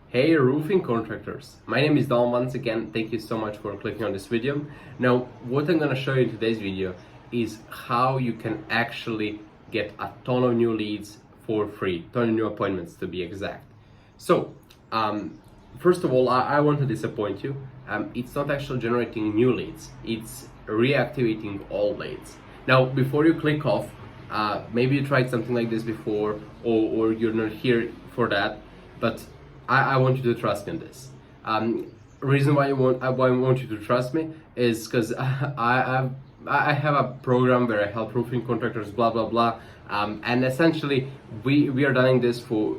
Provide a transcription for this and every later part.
Hey roofing contractors, my name is Don once again. Thank you so much for clicking on this video. Now what I'm gonna show you in today's video is how you can actually get a ton of new leads for free, ton of new appointments to be exact. So first of all, I want to disappoint you. It's not actually generating new leads, it's reactivating old leads. Now before you click off, maybe you tried something like this before, or you're not here for that, but I want you to trust me in this. Reason why I want you to trust me is because I have a program where I help roofing contractors, blah blah blah, and essentially we are doing this for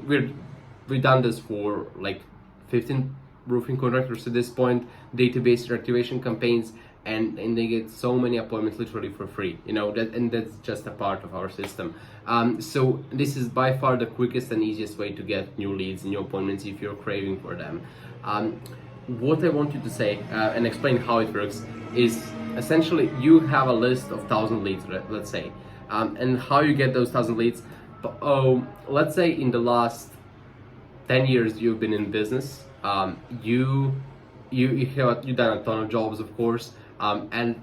we've done this for like 15 roofing contractors at this point, database reactivation campaigns, and they get so many appointments literally for free, you know, and that's just a part of our system. So this is by far the quickest and easiest way to get new leads, new appointments if you're craving for them. What I want you to say and explain how it works is essentially you have a list of 1,000 leads, let's say, and how you get those 1,000 leads. Let's say in the last 10 years you've been in business, you've done a ton of jobs, of course, and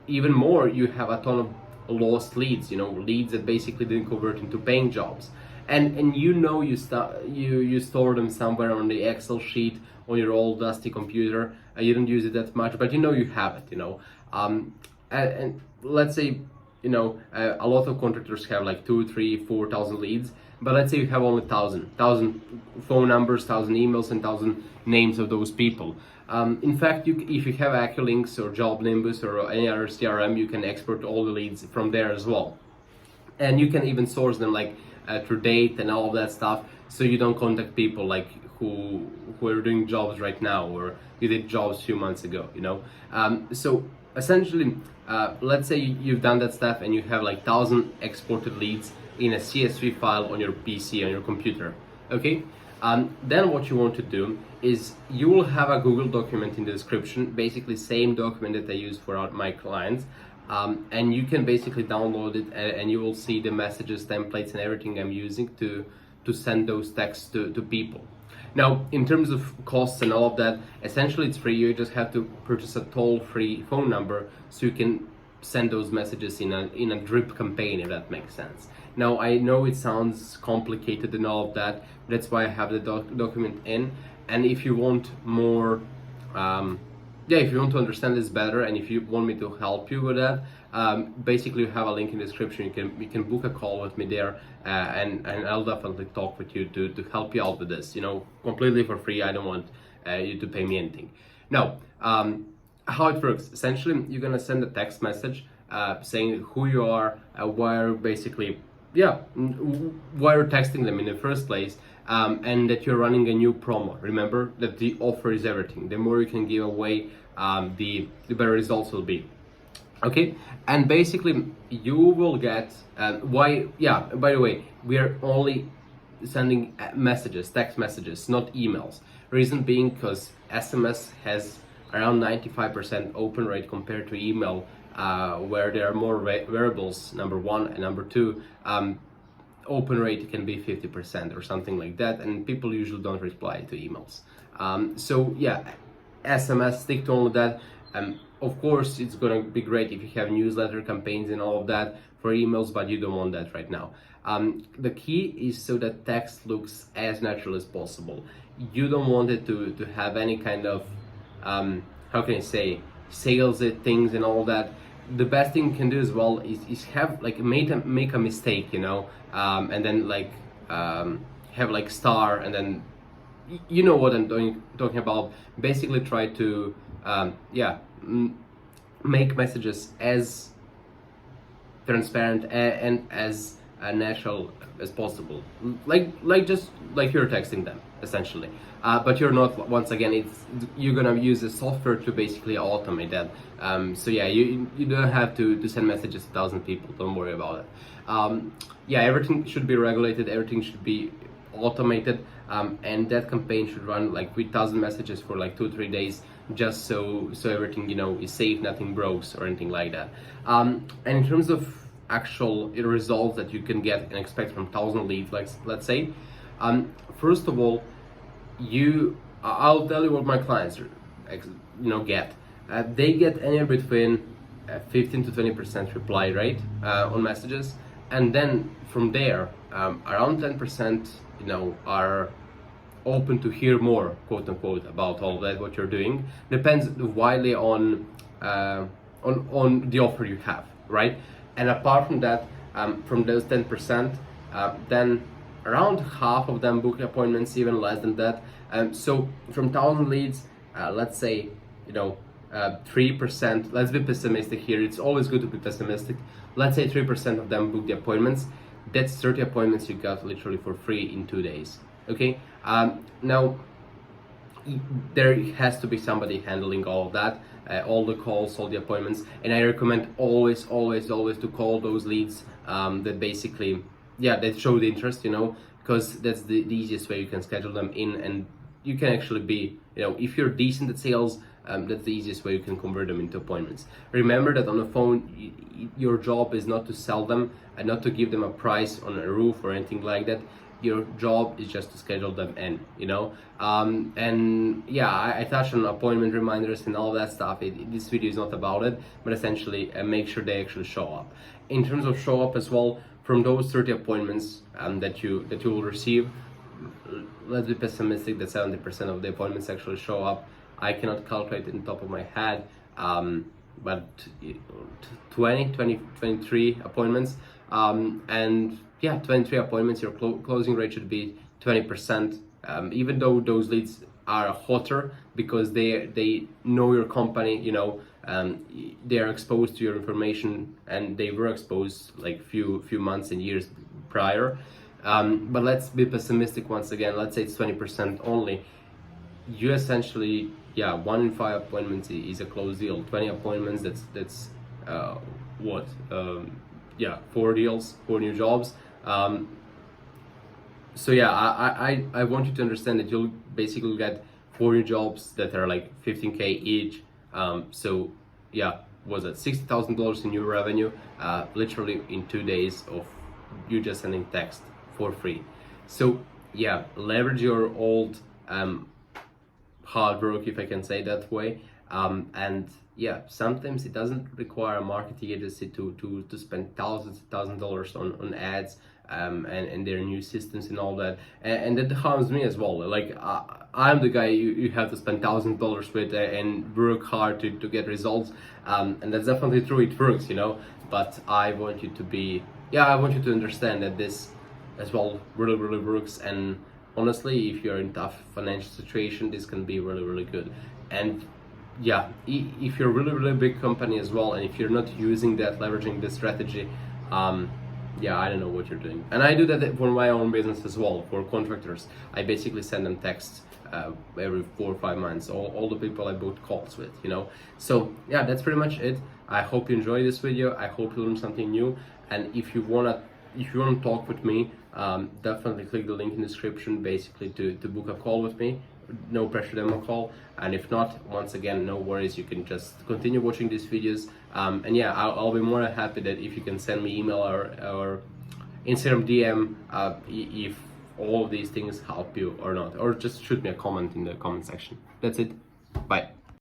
even more, you have a ton of lost leads, you know, leads that basically didn't convert into paying jobs, and you know you store them somewhere on the Excel sheet on your old dusty computer. You don't use it that much, but you know you have it, you know. And let's say, you know, a lot of contractors have like 2, 3, 4,000 leads, but let's say you have only 1,000 phone numbers, 1,000 emails, and 1,000 names of those people. In fact, if you have Acculinks or JobNimbus or any other CRM, you can export all the leads from there as well, and you can even source them like through date and all of that stuff, so you don't contact people like who are doing jobs right now or you did jobs a few months ago, you know. So essentially, let's say you've done that stuff and you have like 1,000 exported leads in a CSV file on your PC, on your computer, okay? Then what you want to do is you will have a Google document in the description, basically same document that I use for my clients, and you can basically download it and you will see the messages, templates, and everything I'm using to send those texts to people. Now, in terms of costs and all of that, essentially it's free. You just have to purchase a toll-free phone number so you can send those messages in a drip campaign, if that makes sense. Now, I know it sounds complicated and all of that. That's why I have the document in. And if you want more, if you want to understand this better, and if you want me to help you with that, basically you have a link in the description. You can book a call with me there, and I'll definitely talk with you to help you out with this. You know, completely for free. I don't want you to pay me anything. Now, how it works? Essentially, you're gonna send a text message saying who you are, why you're texting them in the first place, and that you're running a new promo. Remember that the offer is everything. The more you can give away, the better results will be. Okay, and basically you will get by the way, we are only sending messages, text messages, not emails. Reason being because SMS has around 95% open rate compared to email, where there are more variables, number one, and number two, open rate can be 50% or something like that, and people usually don't reply to emails. So yeah, SMS, stick to all of that. Of course, it's gonna be great if you have newsletter campaigns and all of that for emails, but you don't want that right now. The key is so that text looks as natural as possible. You don't want it to have any kind of how can I say, sales things and all that. The best thing you can do as well is have like make a mistake, you know, and then like have like star, and then you know what I'm talking about. Basically try to make messages as transparent and as natural as possible, like just like you're texting them essentially, but you're not. Once again, you're gonna use the software to basically automate that. So yeah, you don't have to send messages to 1,000 people. Don't worry about it. Everything should be regulated. Everything should be automated, and that campaign should run like with 1,000 messages for like 2-3 days, just so everything, you know, is safe, nothing breaks or anything like that. And in terms of actual results that you can get and expect from 1,000 leads, like let's say, first of all, I'll tell you what my clients get. They get anywhere between 15 to 20% reply rate on messages, and then from there, around 10% are open to hear more, quote unquote, about all that what you're doing. Depends widely on the offer you have, right? And apart from that, from those 10%, then around half of them book appointments, even less than that. So from 1,000 leads, let's say 3%. Let's be pessimistic here. It's always good to be pessimistic. Let's say 3% of them book the appointments. That's 30 appointments you got literally for free in 2 days. Okay. Now there has to be somebody handling all of that, all the calls, all the appointments, and I recommend always to call those leads that basically, that show the interest, because that's the easiest way you can schedule them in, and you can actually be, if you're decent at sales, that's the easiest way you can convert them into appointments. Remember that on the phone, your job is not to sell them and not to give them a price on a roof or anything like that. Your job is just to schedule them in, and I touched on appointment reminders and all that stuff. This video is not about it, but essentially make sure they actually show up. In terms of show up as well, from those 30 appointments that you will receive, let's be pessimistic that 70% of the appointments actually show up. I cannot calculate it on top of my head, but 23 appointments, and 23 appointments, your closing rate should be 20%, even though those leads are hotter because they know your company, they are exposed to your information, and they were exposed like few months and years prior. But let's be pessimistic once again. Let's say it's 20% only. You essentially, 1 in 5 appointments is a closed deal. 20 appointments, that's 4 deals, 4 new jobs. I want you to understand that you'll basically get 4 new jobs that are like 15K each. Was it $60,000 in new revenue, literally in 2 days of you just sending text for free. So leverage your old hard work, if I can say that way, and sometimes it doesn't require a marketing agency to spend thousands of dollars on ads and their new systems and all that, and that harms me as well. Like I'm the guy you have to spend $1,000 with and work hard to get results, and that's definitely true, it works, but I want you to understand that this as well really works. And honestly, if you're in tough financial situation, this can be really good. And if you're a really big company as well, and if you're not using that, leveraging this strategy, I don't know what you're doing. And I do that for my own business as well, for contractors. I basically send them texts every 4 or 5 months, all the people I booked calls with, So that's pretty much it. I hope you enjoyed this video. I hope you learned something new. And if you wanna talk with me, definitely click the link in the description, basically to book a call with me. No pressure demo call. And if not, once again, no worries, you can just continue watching these videos. I'll be more than happy that if you can send me email or Instagram DM if all of these things help you or not, or just shoot me a comment in the comment section. That's it. Bye.